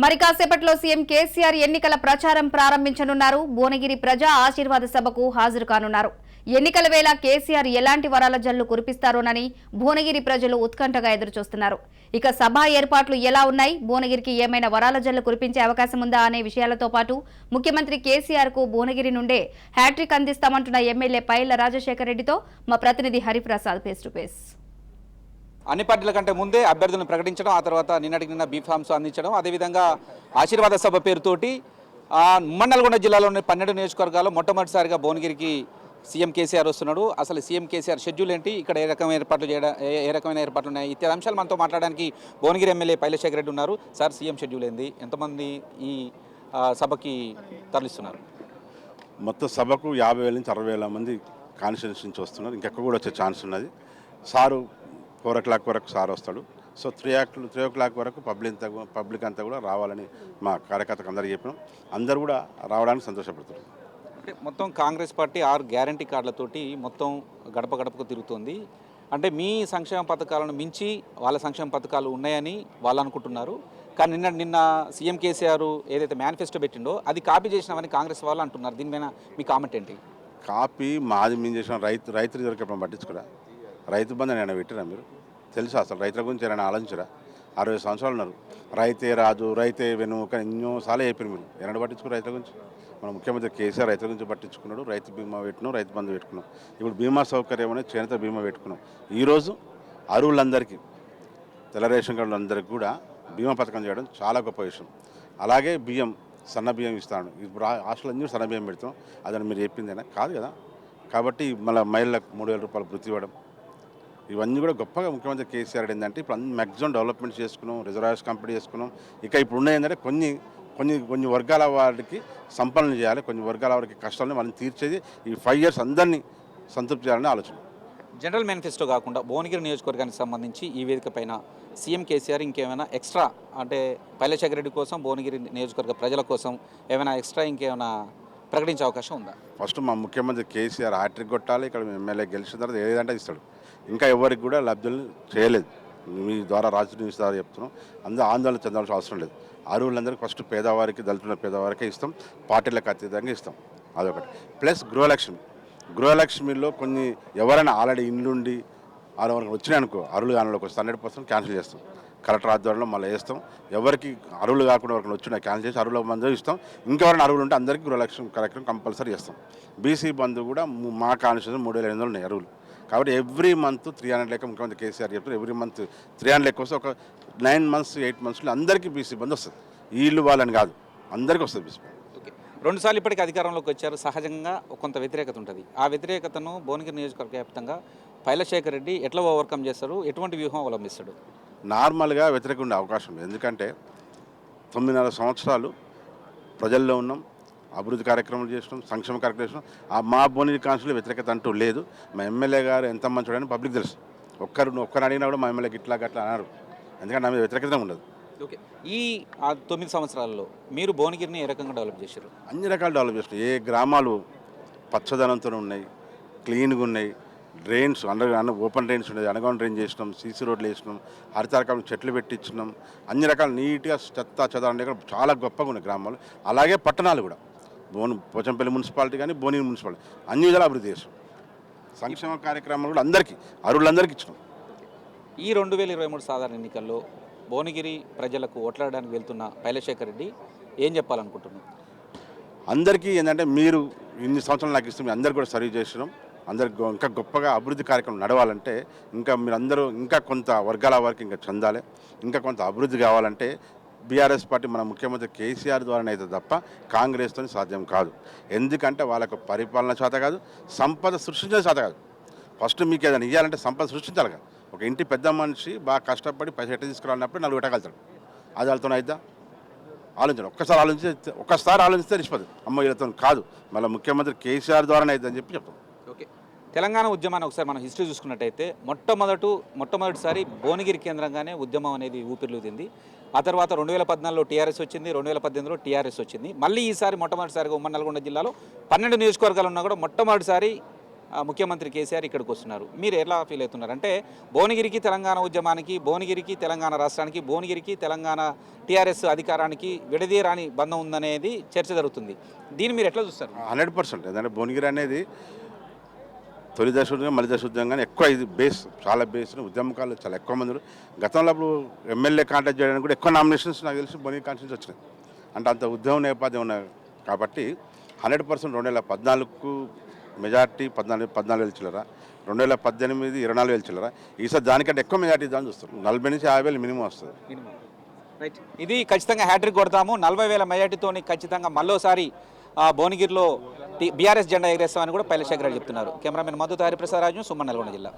మరి కాసేపట్లో సీఎం కేసీఆర్ ఎన్నికల ప్రచారం ప్రారంభించనున్నారు. భువనగిరి ప్రజా ఆశీర్వాద సభకు హాజరు కానున్నారు. ఎన్నికల వేళ కేసీఆర్ ఎలాంటి వరాల జల్లు కురిపిస్తారోనని భువనగిరి ప్రజలు ఉత్కంఠగా ఎదురుచూస్తున్నారు. ఇక సభ ఏర్పాట్లు ఎలా ఉన్నాయి, భువనగిరికి ఏమైనా వరాల జల్లు కురిపించే అవకాశం ఉందా అనే విషయాలతో పాటు ముఖ్యమంత్రి కేసీఆర్ కు భువనగిరి నుండే హ్యాట్రిక్ అందిస్తామంటున్న ఎమ్మెల్యే పైళ్ల రాజశేఖర్ రెడ్డితో మా ప్రతినిధి హరిప్రసాద్ ఫేస్ టు ఫేస్. అన్ని పార్టీల కంటే ముందే అభ్యర్థులను ప్రకటించడం, ఆ తర్వాత నిన్నటికి నిన్న బీఫామ్స్ అందించడం, అదేవిధంగా ఆశీర్వాద సభ పేరుతోటి ఉమ్మడి నల్గొండ జిల్లాలోని 12 నియోజకవర్గాల్లో మొట్టమొదటిసారిగా భువనగిరికి సీఎం కేసీఆర్ వస్తున్నాడు. అసలు సీఎం కేసీఆర్ షెడ్యూల్ ఏంటి, ఇక్కడ ఏ రకమైన ఏర్పాట్లు ఉన్నాయి, ఇత్యాది అంశాలు మనతో మాట్లాడడానికి భువనగిరి ఎమ్మెల్యే పైలశేఖర్ రెడ్డి ఉన్నారు. సార్, సీఎం షెడ్యూల్ ఏంది, ఎంతమంది ఈ సభకి తరలిస్తున్నారు? మొత్తం సభకు 50,000 నుంచి 60,000 మంది కాన్స్టిట్యూన్సీ నుంచి వస్తున్నారు. ఇంకెక్కడ కూడా వచ్చే ఛాన్స్ ఉన్నది. సారు 4 o'clock వరకు సార్ వస్తాడు. సో 3 o'clock వరకు పబ్లిక్ అంతా కూడా రావాలని మా కార్యకర్తకు అందరికీ చెప్పినాం. అందరూ కూడా రావడానికి సంతోషపడుతున్నారు. అంటే మొత్తం కాంగ్రెస్ పార్టీ 6 గ్యారంటీ కార్డులతోటి మొత్తం గడప గడపకు తిరుగుతుంది. అంటే మీ సంక్షేమ పథకాలను మించి వాళ్ళ సంక్షేమ పథకాలు ఉన్నాయని వాళ్ళు అనుకుంటున్నారు. కానీ నిన్న సీఎం కేసీఆర్ ఏదైతే మేనిఫెస్టో పెట్టిండో అది కాపీ చేసినామని కాంగ్రెస్ వాళ్ళు అంటున్నారు. దీని మీద మీ కామెంట్ ఏంటి? కాపీ మాది మేము చేసిన రైతు దొరికే పట్టించుకురా. రైతు బంధు నేను పెట్టినా, మీరు తెలుసు అసలు రైతుల గురించి ఏమైనా ఆలోచించరా? 60 సంవత్సరాలు ఉన్నారు. రైతే రాజు, రైతే వెనుక ఎన్నోసార్లు చెప్పారు. మీరు ఏమైనా పట్టించుకున్నారు రైతుల గురించి? మన ముఖ్యమంత్రి కేసీఆర్ రైతుల గురించి పట్టించుకున్నాడు. రైతు బీమా పెట్టినాం, రైతు బంధు పెట్టుకున్నాం. ఇప్పుడు బీమా సౌకర్యం అనేది చేనేత బీమా పెట్టుకున్నాం. ఈరోజు అరువులందరికీ, తెల్ల రేషన్ కార్డులందరికీ కూడా బీమా పథకం చేయడం చాలా గొప్ప విషయం. అలాగే బియ్యం, సన్న బియ్యం ఇస్తాను. ఇప్పుడు హాస్టల్ అన్నీ సన్న బియ్యం పెడతాం. అదని మీరు చెప్పిందేనా? కాదు కదా. కాబట్టి మళ్ళీ మహిళలకు 3,000 రూపాయలు వృత్తి ఇవ్వడం, ఇవన్నీ కూడా గొప్పగా ముఖ్యమంత్రి కేసీఆర్ ఏంటంటే ఇప్పుడు అన్ని మ్యాక్సిమం డెవలప్మెంట్ చేసుకున్నాం, రిజర్వాయర్స్ కంప్లీట్ చేసుకున్నాం. ఇక ఇప్పుడు ఉన్నాయి ఏంటంటే కొన్ని వర్గాల వారికి సంపన్నం చేయాలి, కొన్ని వర్గాల వారికి కష్టాలను వాళ్ళని తీర్చేది ఈ 5 years అందరినీ సంతృప్తి చేయాలని ఆలోచన. జనరల్ మేనిఫెస్టో కాకుండా భువనగిరి నియోజకవర్గానికి సంబంధించి ఈ వేదిక పైన సీఎం కేసీఆర్ ఇంకేమైనా ఎక్స్ట్రా, అంటే పైలశేఖర్ రెడ్డి కోసం, భువనగిరి నియోజకవర్గ ప్రజల కోసం ఏమైనా ఎక్స్ట్రా ఇంకేమైనా ప్రకటించే అవకాశం ఉందా? ఫస్ట్ మా ముఖ్యమంత్రి కేసీఆర్ హ్యాట్రిక్ కొట్టాలి. ఇక్కడ ఎమ్మెల్యే గెలిచిన తర్వాత ఏదంటే ఇస్తాడు. ఇంకా ఎవరికి కూడా లబ్ధులు చేయలేదు. మీ ద్వారా రాజకీయ ద్వారా చెప్తున్నాం. అందరూ ఆందోళన చెందాల్సిన అవసరం లేదు. అరువులందరికీ ఫస్ట్ పేదవారికి, దళితుల పేదవారికే ఇస్తాం. పార్టీలకు అతీతంగా ఇస్తాం. అదొకటి. ప్లస్ గృహలక్ష్మిలో కొన్ని ఎవరైనా ఆల్రెడీ ఇండ్లుండి వాళ్ళకి వచ్చినాయి అనుకో, అరువులు కానిలోకి వస్తే 100% క్యాన్సిల్ చేస్తాం. కలెక్టర్ ఆధ్వర్యంలో మళ్ళీ వేస్తాం. ఎవరికి అరువులు కాకుండా ఎవరికి వచ్చినా క్యాన్సిల్ చేసి అరువుల మంది ఇస్తాం. ఇంకెవరైనా అరువులు ఉంటే అందరికీ గృహలక్ష్మి కార్యక్రమం కంపల్సరీ చేస్తాం. బీసీ బంధు కూడా మా కాన్స్టిట్యూషన్ 3,500 ఉన్నాయి అరువులు. కాబట్టి ఎవ్రీ మంత్ 300 లెక్క ముఖ్యమంత్రి కేసీఆర్ చెప్తారు. ఎవ్రీ మంత్ 300 లెక్క వస్తే ఒక 9 months 8 monthsలో అందరికీ బీసీ బంధు వస్తుంది. వీళ్ళు వాళ్ళని కాదు, అందరికీ వస్తుంది బీసీ బంధు. ఓకే, 2 సార్లు ఇప్పటికీ అధికారంలోకి వచ్చారు. సహజంగా కొంత వ్యతిరేకత ఉంటుంది. ఆ వ్యతిరేకతను భువనగిరి నియోజకవర్గ వ్యాప్తంగా పైలశేఖర్ రెడ్డి ఎట్లా ఓవర్కమ్ చేస్తారు, ఎటువంటి వ్యూహం అవలంబిస్తాడు? నార్మల్గా వ్యతిరేకంగా ఉండే అవకాశం లేదు. ఎందుకంటే 9.5 సంవత్సరాలు ప్రజల్లో ఉన్నాం, అభివృద్ధి కార్యక్రమాలు చేసినాం, సంక్షేమ కార్యక్రమం చేసినాం. మా భువనగిరి కాన్స్టిట్యూన్సీలో వ్యతిరేకత అంటూ లేదు. మా ఎమ్మెల్యే గారు ఎంత మంచోడని పబ్లిక్ తెలుసు. ఒక్కరిని అడిగినా కూడా మా ఎమ్మెల్యేకి ఇట్లా గట్లా అన్నారు. ఎందుకంటే నా మీద వ్యతిరేకత ఉండదు. ఓకే, ఈ 9 సంవత్సరాల్లో మీరు భువనగిరిని ఏ రకంగా డెవలప్ చేశారు? అన్ని రకాలు డెవలప్ చేసినాం. ఏ గ్రామాలు పచ్చదనంతో ఉన్నాయి, క్లీన్గా ఉన్నాయి, డ్రైన్స్ ఓపెన్ డ్రైన్స్ ఉన్నాయి, అండర్గ్రౌండ్ డ్రైన్ చేసినాం, సీసీ రోడ్లు వేసినాం, హరితరకాలు చెట్లు పెట్టించినాం. అన్ని రకాలు నీట్గా చెత్త చాలా గొప్పగా ఉన్నాయి గ్రామాలు. అలాగే పట్టణాలు కూడా, పోచంపల్లి మున్సిపాలిటీ కానీ భువనగిరి మున్సిపాలిటీ అన్ని విధాలు అభివృద్ధి చేసాం. సంక్షేమ కార్యక్రమాలు కూడా అందరికీ అరువులందరికీ ఇచ్చినాం. ఈ 2023 సాధారణ ఎన్నికల్లో భువనగిరి ప్రజలకు ఓట్లాడడానికి వెళ్తున్న పైలశేఖర్ రెడ్డి ఏం చెప్పాలనుకుంటున్నాం? అందరికీ ఏంటంటే మీరు ఇన్ని సంవత్సరాలు నాకు ఇస్తే అందరికీ కూడా సర్వీస్ చేసినాం. అందరికి ఇంకా గొప్పగా అభివృద్ధి కార్యక్రమం నడవాలంటే ఇంకా మీరందరూ ఇంకా కొంత వర్గాల వారికి ఇంకా చెందాలి. ఇంకా కొంత అభివృద్ధి కావాలంటే బీఆర్ఎస్ పార్టీ మన ముఖ్యమంత్రి కేసీఆర్ ద్వారానే అయితే తప్ప కాంగ్రెస్తో సాధ్యం కాదు. ఎందుకంటే వాళ్ళకు పరిపాలన చేత కాదు, సంపద సృష్టించే చేత కాదు. ఫస్ట్ మీకు ఏదైనా ఇవ్వాలంటే సంపద సృష్టించాలి కదా. ఒక ఇంటి పెద్ద మనిషి బాగా కష్టపడి పైసలు ఎట్ట తీసుకురాలినప్పుడు 4 పెట్టగలుగుతాడు. అది వాళ్ళతో అయిద్దా? ఆలోచించాడు. ఒక్కసారి ఆలోచిస్తే నిష్పది అమ్మ వీళ్ళతో కాదు, మళ్ళీ ముఖ్యమంత్రి కేసీఆర్ ద్వారానే అయిద్దని చెప్పి చెప్తాం. ఓకే, తెలంగాణ ఉద్యమాన్ని ఒకసారి మనం హిస్టరీ చూసుకున్నట్టయితే మొట్టమొదటిసారి భువనగిరి కేంద్రంగానే ఉద్యమం అనేది ఊపిరిలుదింది. ఆ తర్వాత 2014లో టీఆర్ఎస్ వచ్చింది, 2018లో టీఆర్ఎస్ వచ్చింది. మళ్ళీ ఈసారి మొట్టమొదటిసారిగా ఉమ్మడి నల్గొండ జిల్లాలో 12 నియోజకవర్గాలు ఉన్నా కూడా మొట్టమొదటిసారి ముఖ్యమంత్రి కేసీఆర్ ఇక్కడికి వస్తున్నారు. మీరు ఎలా ఫీల్ అవుతున్నారు? అంటే భువనగిరికి తెలంగాణ ఉద్యమానికి, భువనగిరికి తెలంగాణ రాష్ట్రానికి, భువనగిరికి తెలంగాణ టీఆర్ఎస్ అధికారానికి విడదీరాని బంధం ఉందనేది చర్చ జరుగుతుంది. దీన్ని మీరు ఎట్లా చూస్తారు? 100%. ఎందుకంటే భువనగిరి అనేది తొలి దశ ఉద్యమం, మలి దశ ఉద్యమం కానీ ఎక్కువ ఇది బేస్, చాలా బేస్. ఉద్యమకాలు చాలా ఎక్కువ మంది గతంలో అప్పుడు ఎమ్మెల్యే కాంటాక్ట్ చేయడానికి కూడా ఎక్కువ నామినేషన్స్ నాకు తెలిసి భువనగిరి కాన్స్టిట్యూన్సీ వచ్చినాయి. అంటే అంత ఉద్యమం నేపథ్యం ఉన్నాయి కాబట్టి 100% 2014కు మెజార్టీ 14,000 చిల్లర, 2018 24,000 చిల్లర. ఈసారి దానికంటే ఎక్కువ మెజార్టీ ఇద్దామని చూస్తారు. 40 నుంచి 50,000 మినిమం వస్తుంది. రైట్, ఇది ఖచ్చితంగా హ్యాట్రిక్ కొడతాము. 40,000 మెజార్టీతోని ఖచ్చితంగా మళ్ళోసారి భువనగిరిలో బీఆర్ఎస్ జెండా ఎగరేస్తామని కూడా పైలశేఖర్ రెడ్డి చెప్తున్నారు. కెమెరామెన్ మధు హరిప్రసాద్ రాజు, సుమన్, నల్గొండ జిల్లా.